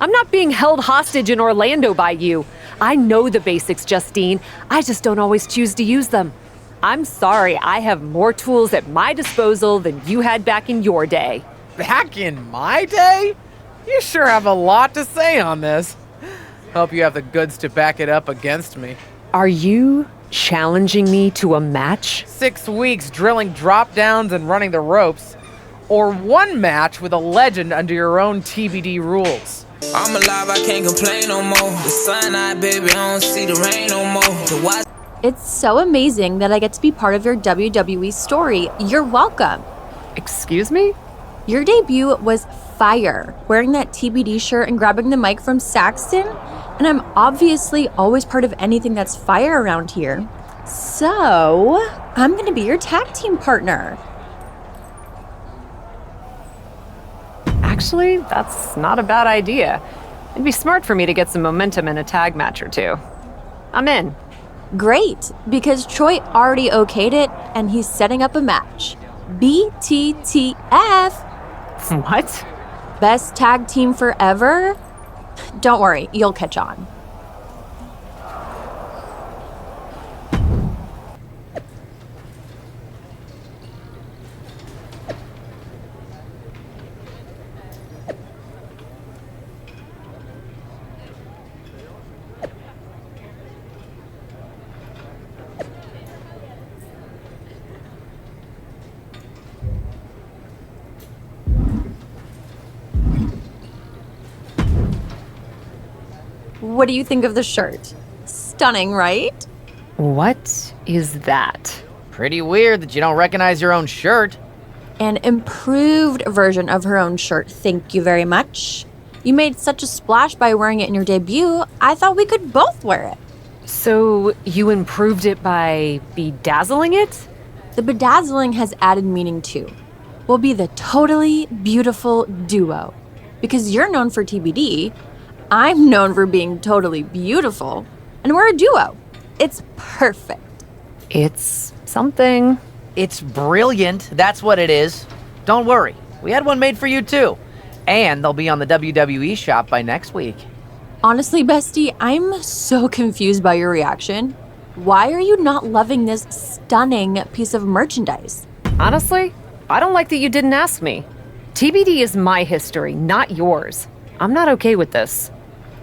I'm not being held hostage in Orlando by you. I know the basics, Justine. I just don't always choose to use them. I'm sorry, I have more tools at my disposal than you had back in your day. Back in my day? You sure have a lot to say on this. Hope you have the goods to back it up against me. Are you challenging me to a match? 6 weeks drilling drop downs and running the ropes, or one match with a legend under your own TBD rules. I'm alive, I can't complain no more. The sun out, baby, I don't see the rain no more. It's so amazing that I get to be part of your WWE story. You're welcome. Excuse me? Your debut was fire, wearing that TBD shirt and grabbing the mic from Saxton, and I'm obviously always part of anything that's fire around here. So, I'm gonna be your tag team partner. Actually, that's not a bad idea. It'd be smart for me to get some momentum in a tag match or two. I'm in. Great, because Troy already okayed it, and he's setting up a match. BTTF! What? Best tag team forever? Don't worry, you'll catch on. What do you think of the shirt? Stunning, right? What is that? Pretty weird that you don't recognize your own shirt. An improved version of her own shirt, thank you very much. You made such a splash by wearing it in your debut, I thought we could both wear it. So you improved it by bedazzling it? The bedazzling has added meaning too. We'll be the totally beautiful duo. Because you're known for TBD, I'm known for being totally beautiful, and we're a duo. It's perfect. It's something. It's brilliant, that's what it is. Don't worry, we had one made for you too. And they'll be on the WWE shop by next week. Honestly, bestie, I'm so confused by your reaction. Why are you not loving this stunning piece of merchandise? Honestly, I don't like that you didn't ask me. TBD is my history, not yours. I'm not okay with this.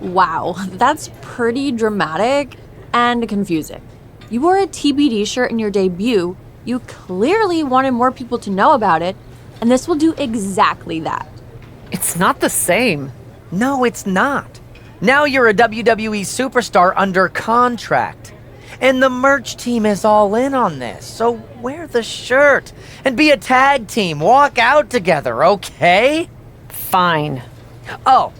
Wow, that's pretty dramatic and confusing. You wore a TBD shirt in your debut, you clearly wanted more people to know about it, and this will do exactly that. It's not the same. No, it's not. Now you're a WWE superstar under contract. And the merch team is all in on this, so wear the shirt and be a tag team. Walk out together, okay? Fine. Oh,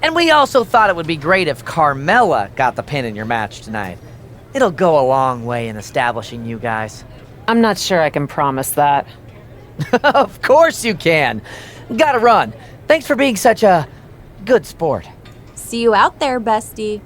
and we also thought it would be great if Carmella got the pin in your match tonight. It'll go a long way in establishing you guys. I'm not sure I can promise that. Of course you can. Gotta run. Thanks for being such a good sport. See you out there, bestie.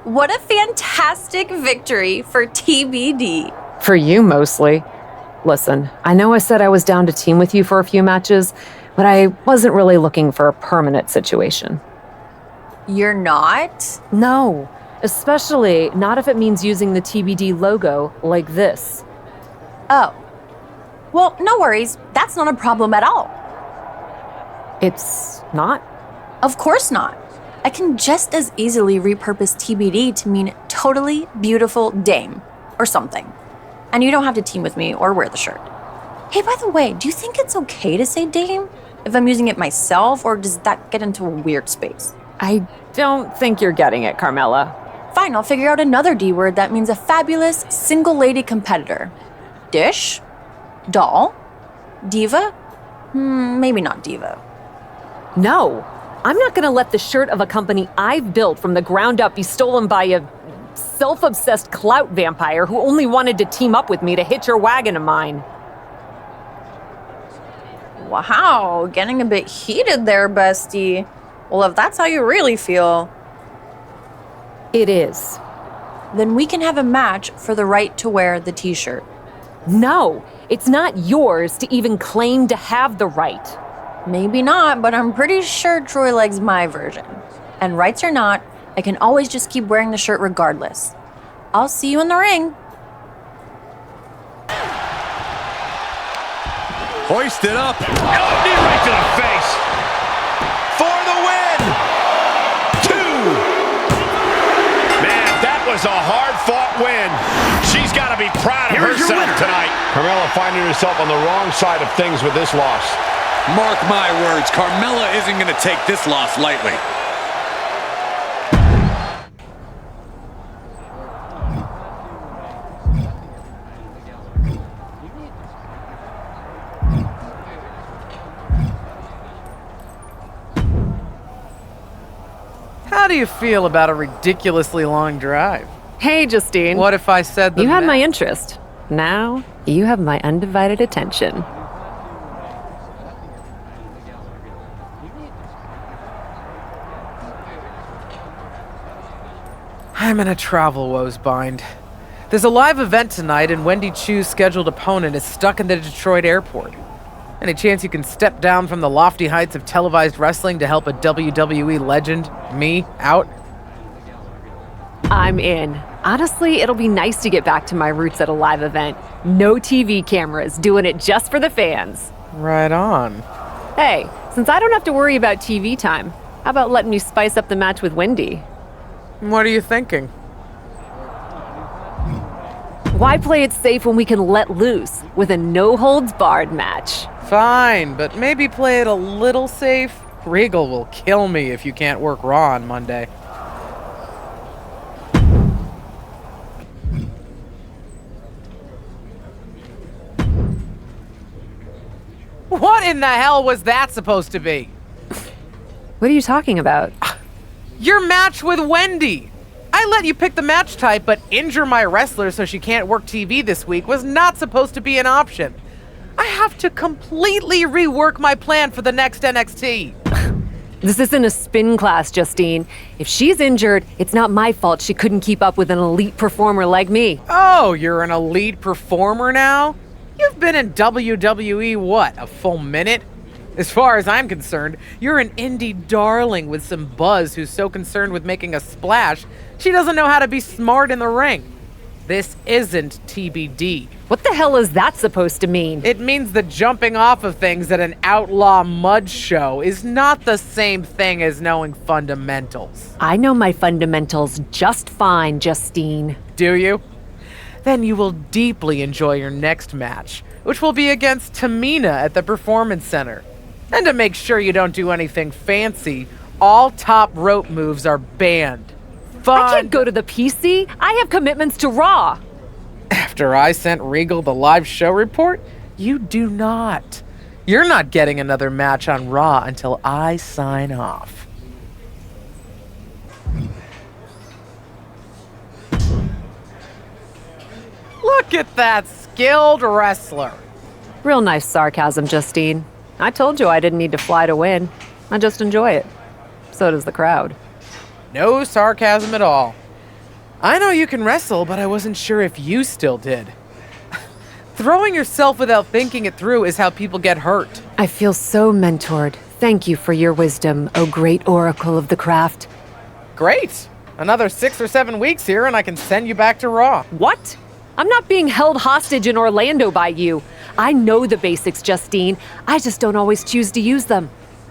What a fantastic victory for TBD. For you, mostly. Listen, I know I said I was down to team with you for a few matches, but I wasn't really looking for a permanent situation. You're not? No, especially not if it means using the TBD logo like this. Oh. Well, no worries. That's not a problem at all. It's not? Of course not. I can just as easily repurpose TBD to mean totally beautiful dame or something. And you don't have to team with me or wear the shirt. Hey, by the way, do you think it's okay to say dame if I'm using it myself, or does that get into a weird space? I don't think you're getting it, Carmela. Fine, I'll figure out another D word that means a fabulous single lady competitor. Dish? Doll? Diva? Maybe not diva. No, I'm not gonna let the shirt of a company I've built from the ground up be stolen by a self-obsessed clout vampire who only wanted to team up with me to hitch her wagon of mine. Wow, getting a bit heated there, bestie. Well, if that's how you really feel, It is. then we can have a match for the right to wear the t-shirt. No, it's not yours to even claim to have the right. Maybe not, but I'm pretty sure Troy likes my version. And rights or not, I can always just keep wearing the shirt regardless. I'll see you in the ring. Hoist it up. Oh, knee right to the face. For the win. 2. Man, that was a hard-fought win. She's got to be proud of herself tonight. Carmella finding herself on the wrong side of things with this loss. Mark my words, Carmella isn't going to take this loss lightly. How do you feel about a ridiculously long drive? Hey, Justine. What if I said the You had my ma- interest. Now, you have my undivided attention. I'm in a travel woes bind. There's a live event tonight, and Wendy Chu's scheduled opponent is stuck in the Detroit airport. Any chance you can step down from the lofty heights of televised wrestling to help a WWE legend, me, out? I'm in. Honestly, it'll be nice to get back to my roots at a live event. No TV cameras, doing it just for the fans. Right on. Hey, since I don't have to worry about TV time, how about letting me spice up the match with Wendy? What are you thinking? Why play it safe when we can let loose with a no-holds-barred match? Fine, but maybe play it a little safe. Regal will kill me if you can't work Raw on Monday. What in the hell was that supposed to be? What are you talking about? Your match with Wendy! I let you pick the match type, but injure my wrestler so she can't work TV this week was not supposed to be an option. I have to completely rework my plan for the next NXT. This isn't a spin class, Justine. If she's injured, it's not my fault she couldn't keep up with an elite performer like me. Oh, you're an elite performer now? You've been in WWE, what, a full minute? As far as I'm concerned, you're an indie darling with some buzz who's so concerned with making a splash, she doesn't know how to be smart in the ring. This isn't TBD. What the hell is that supposed to mean? It means the jumping off of things at an outlaw mud show is not the same thing as knowing fundamentals. I know my fundamentals just fine, Justine. Do you? Then you will deeply enjoy your next match, which will be against Tamina at the Performance Center. And to make sure you don't do anything fancy, all top rope moves are banned. I can't go to the PC. I have commitments to Raw. After I sent Regal the live show report, you do not. You're not getting another match on Raw until I sign off. Look at that skilled wrestler. Real nice sarcasm, Justine. I told you I didn't need to fly to win. I just enjoy it. So does the crowd. No sarcasm at all. I know you can wrestle, but I wasn't sure if you still did. Throwing yourself without thinking it through is how people get hurt. I feel so mentored. Thank you for your wisdom, O great oracle of the craft. Great. Another 6 or 7 weeks here and I can send you back to Raw. What? I'm not being held hostage in Orlando by you. I know the basics, Justine. I just don't always choose to use them.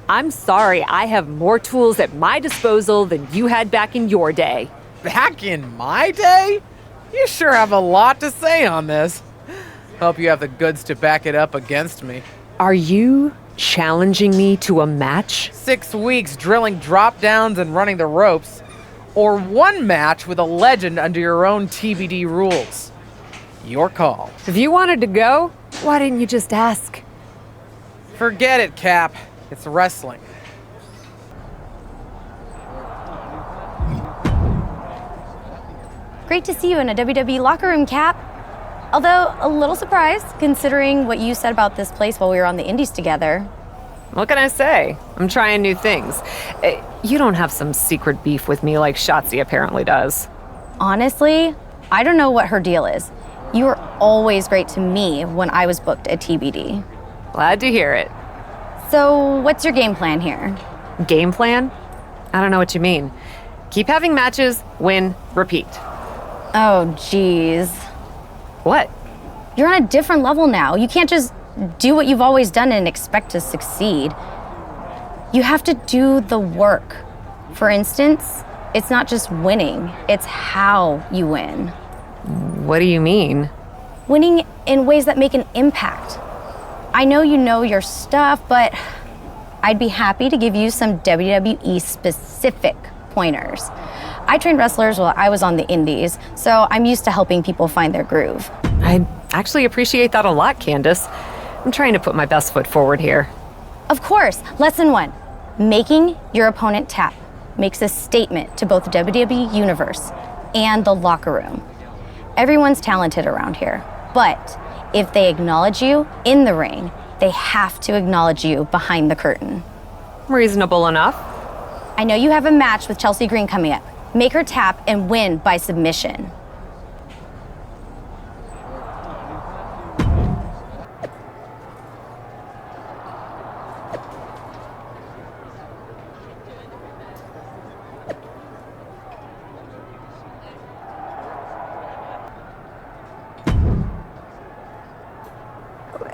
I'm sorry, I have more tools at my disposal than you had back in your day. Back in my day? You sure have a lot to say on this. Hope you have the goods to back it up against me. Are you challenging me to a match? 6 weeks drilling drop downs and running the ropes, or one match with a legend under your own TBD rules. Your call. If you wanted to go, why didn't you just ask? Forget it, Cap. It's wrestling. Great to see you in a WWE locker room, Cap. Although a little surprised, considering what you said about this place while we were on the Indies together. What can I say? I'm trying new things. You don't have some secret beef with me like Shotzi apparently does. Honestly, I don't know what her deal is. You were always great to me when I was booked at TBD. Glad to hear it. So, what's your game plan here? Game plan? I don't know what you mean. Keep having matches, win, repeat. Oh, geez. What? You're on a different level now. You can't just do what you've always done and expect to succeed. You have to do the work. For instance, it's not just winning, it's how you win. What do you mean? Winning in ways that make an impact. I know you know your stuff, but I'd be happy to give you some WWE specific pointers. I trained wrestlers while I was on the Indies, so I'm used to helping people find their groove. I actually appreciate that a lot, Candace. I'm trying to put my best foot forward here. Of course, lesson 1. Making your opponent tap makes a statement to both the WWE Universe and the locker room. Everyone's talented around here, but if they acknowledge you in the ring, they have to acknowledge you behind the curtain. Reasonable enough. I know you have a match with Chelsea Green coming up. Make her tap and win by submission.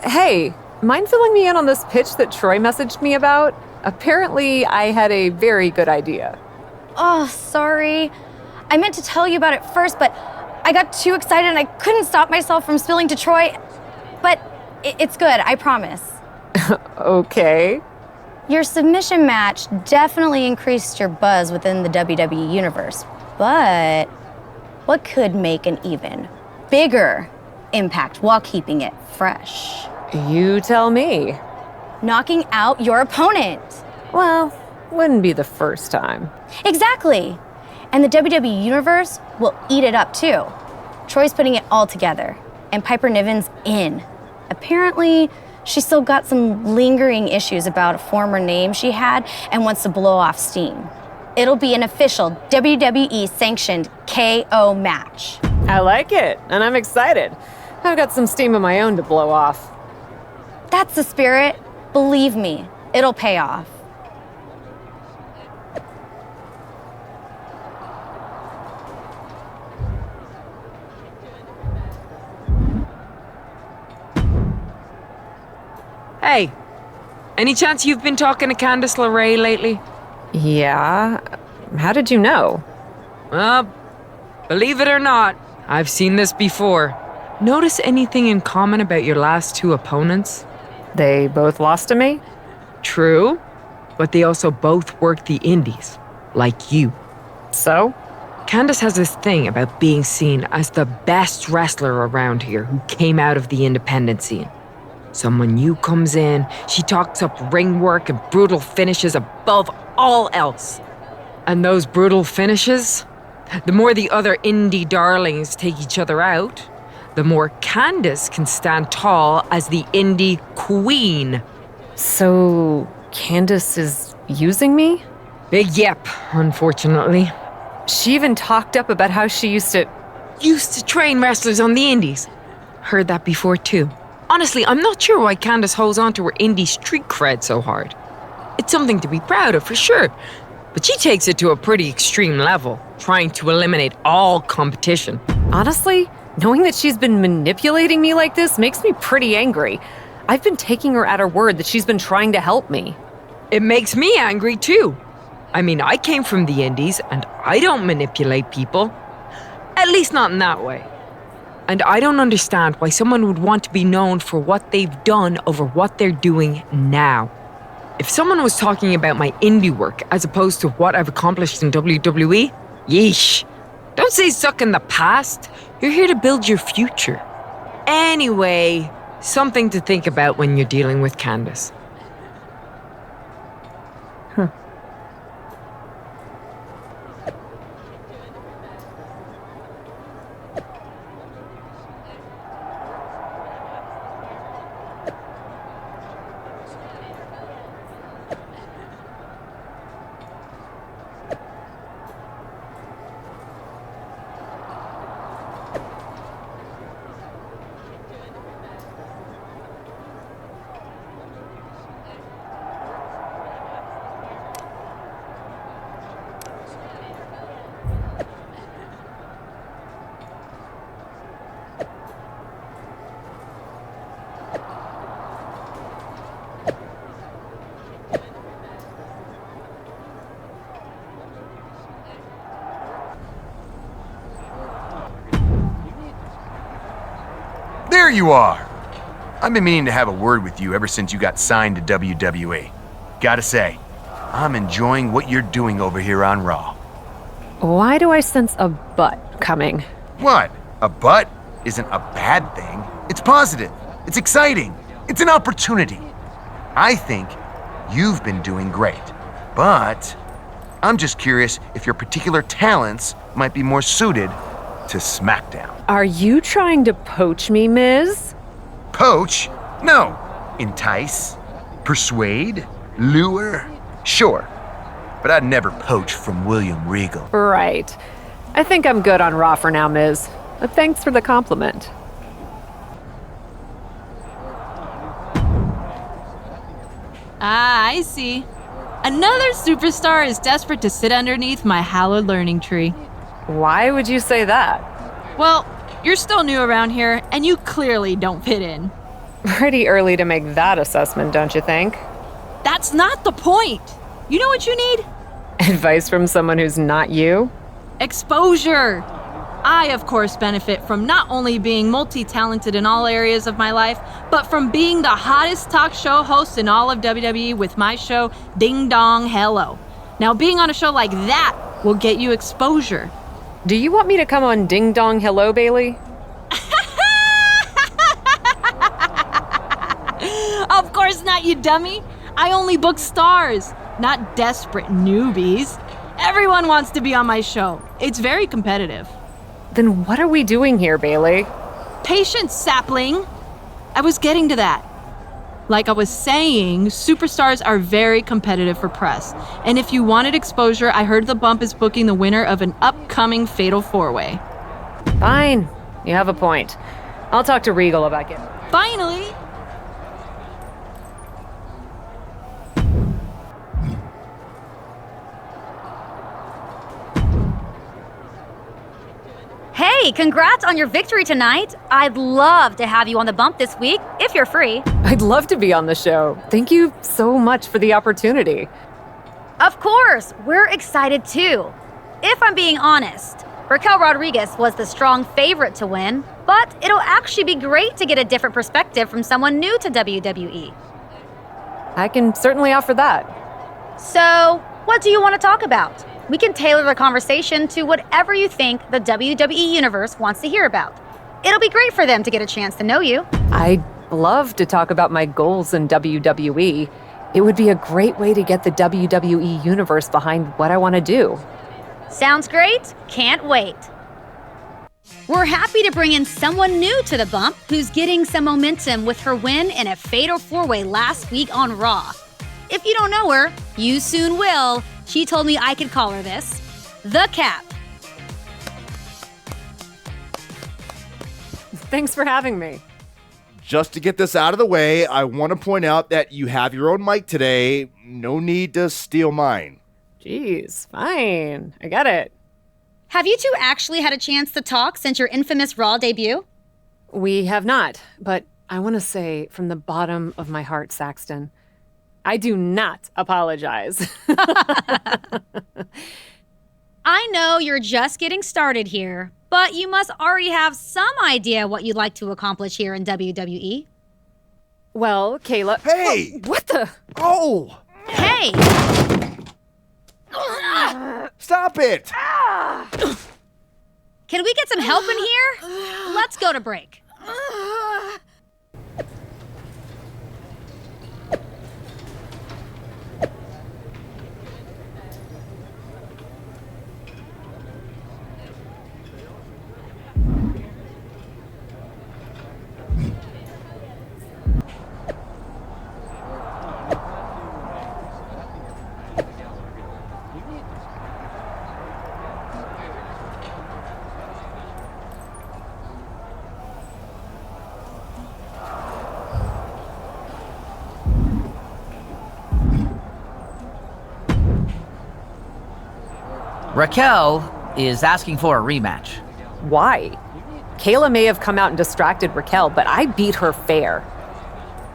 Hey, mind filling me in on this pitch that Troy messaged me about? Apparently, I had a very good idea. Oh, sorry. I meant to tell you about it first, but I got too excited and I couldn't stop myself from spilling to Troy. But it's good, I promise. Okay. Your submission match definitely increased your buzz within the WWE Universe. But what could make an even bigger impact while keeping it fresh? You tell me. Knocking out your opponent. Well, wouldn't be the first time. Exactly. And the WWE Universe will eat it up too. Troy's putting it all together, and Piper Niven's in. Apparently, she still got some lingering issues about a former name she had and wants to blow off steam. It'll be an official WWE sanctioned KO match. I like it, and I'm excited. I've got some steam of my own to blow off. That's the spirit. Believe me, it'll pay off. Hey, any chance you've been talking to Candice LeRae lately? Yeah? How did you know? Well, believe it or not, I've seen this before. Notice anything in common about your last 2 opponents? They both lost to me? True, but they also both worked the indies, like you. So? Candice has this thing about being seen as the best wrestler around here who came out of the independent scene. So when you comes in, she talks up ring work and brutal finishes above all else. And those brutal finishes, the more the other indie darlings take each other out, the more Candice can stand tall as the indie queen. So, Candace is using me? Big yep, unfortunately. She even talked up about how she used to train wrestlers on the indies. Heard that before too. Honestly, I'm not sure why Candice holds on to her indie street cred so hard. It's something to be proud of, for sure. But she takes it to a pretty extreme level, trying to eliminate all competition. Honestly, Knowing that she's been manipulating me like this makes me pretty angry. I've been taking her at her word that she's been trying to help me. It makes me angry too. I mean, I came from the Indies and I don't manipulate people. At least not in that way. And I don't understand why someone would want to be known for what they've done over what they're doing now. If someone was talking about my indie work as opposed to what I've accomplished in WWE, yeesh. Don't say suck in the past. You're here to build your future. Anyway, something to think about when you're dealing with Candace. There you are! I've been meaning to have a word with you ever since you got signed to WWE. Gotta say, I'm enjoying what you're doing over here on Raw. Why do I sense a butt coming? What? A butt isn't a bad thing. It's positive. It's exciting. It's an opportunity. I think you've been doing great. But I'm just curious if your particular talents might be more suited to SmackDown. Are you trying to poach me, Miz? Poach? No. Entice? Persuade? Lure? Sure. But I'd never poach from William Regal. Right. I think I'm good on Raw for now, Miz. But thanks for the compliment. Ah, I see. Another superstar is desperate to sit underneath my hallowed learning tree. Why would you say that? Well, you're still new around here, and you clearly don't fit in. Pretty early to make that assessment, don't you think? That's not the point. You know what you need? Advice from someone who's not you? Exposure. I, of course, benefit from not only being multi-talented in all areas of my life, but from being the hottest talk show host in all of WWE with my show, Ding Dong Hello. Now, being on a show like that will get you exposure. Do you want me to come on Ding Dong Hello, Bailey? Of course not, you dummy. I only book stars, not desperate newbies. Everyone wants to be on my show. It's very competitive. Then what are we doing here, Bailey? Patience, sapling. I was getting to that. Like I was saying, superstars are very competitive for press. And if you wanted exposure, I heard The Bump is booking the winner of an upcoming Fatal 4-Way. Fine. You have a point. I'll talk to Regal about it. Finally! Hey, congrats on your victory tonight. I'd love to have you on The Bump this week, if you're free. I'd love to be on the show. Thank you so much for the opportunity. Of course, we're excited too. If I'm being honest, Raquel Rodriguez was the strong favorite to win, but it'll actually be great to get a different perspective from someone new to WWE. I can certainly offer that. So, what do you want to talk about? We can tailor the conversation to whatever you think the WWE Universe wants to hear about. It'll be great for them to get a chance to know you. I'd love to talk about my goals in WWE. It would be a great way to get the WWE Universe behind what I want to do. Sounds great. Can't wait. We're happy to bring in someone new to The Bump who's getting some momentum with her win in a Fatal 4-Way last week on Raw. If you don't know her, you soon will. She told me I could call her this. The Cap. Thanks for having me. Just to get this out of the way, I want to point out that you have your own mic today. No need to steal mine. Jeez, fine. I get it. Have you two actually had a chance to talk since your infamous Raw debut? We have not, but I want to say from the bottom of my heart, Saxton, I do not apologize. I know you're just getting started here, but you must already have some idea what you'd like to accomplish here in WWE. Well, Kayla. Hey! What the? Oh! Hey! Stop it! Can we get some help in here? Let's go to break. Raquel is asking for a rematch. Why? Kayla may have come out and distracted Raquel, but I beat her fair.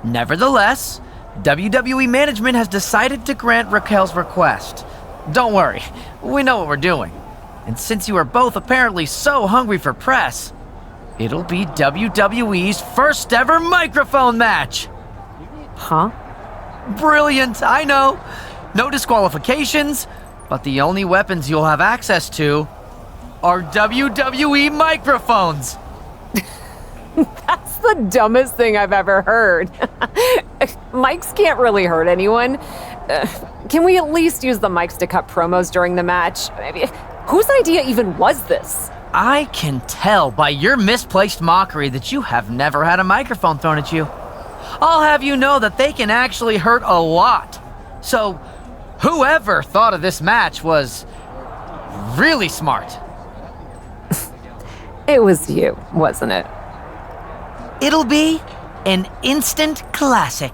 Nevertheless, WWE management has decided to grant Raquel's request. Don't worry, we know what we're doing. And since you are both apparently so hungry for press, it'll be WWE's first ever microphone match. Huh? Brilliant, I know. No disqualifications, but the only weapons you'll have access to are WWE microphones. That's the dumbest thing I've ever heard. Mics can't really hurt anyone. Can we at least use the mics to cut promos during the match? Whose idea even was this? I can tell by your misplaced mockery that you have never had a microphone thrown at you. I'll have you know that they can actually hurt a lot. So, whoever thought of this match was really smart. It was you, wasn't it? It'll be an instant classic.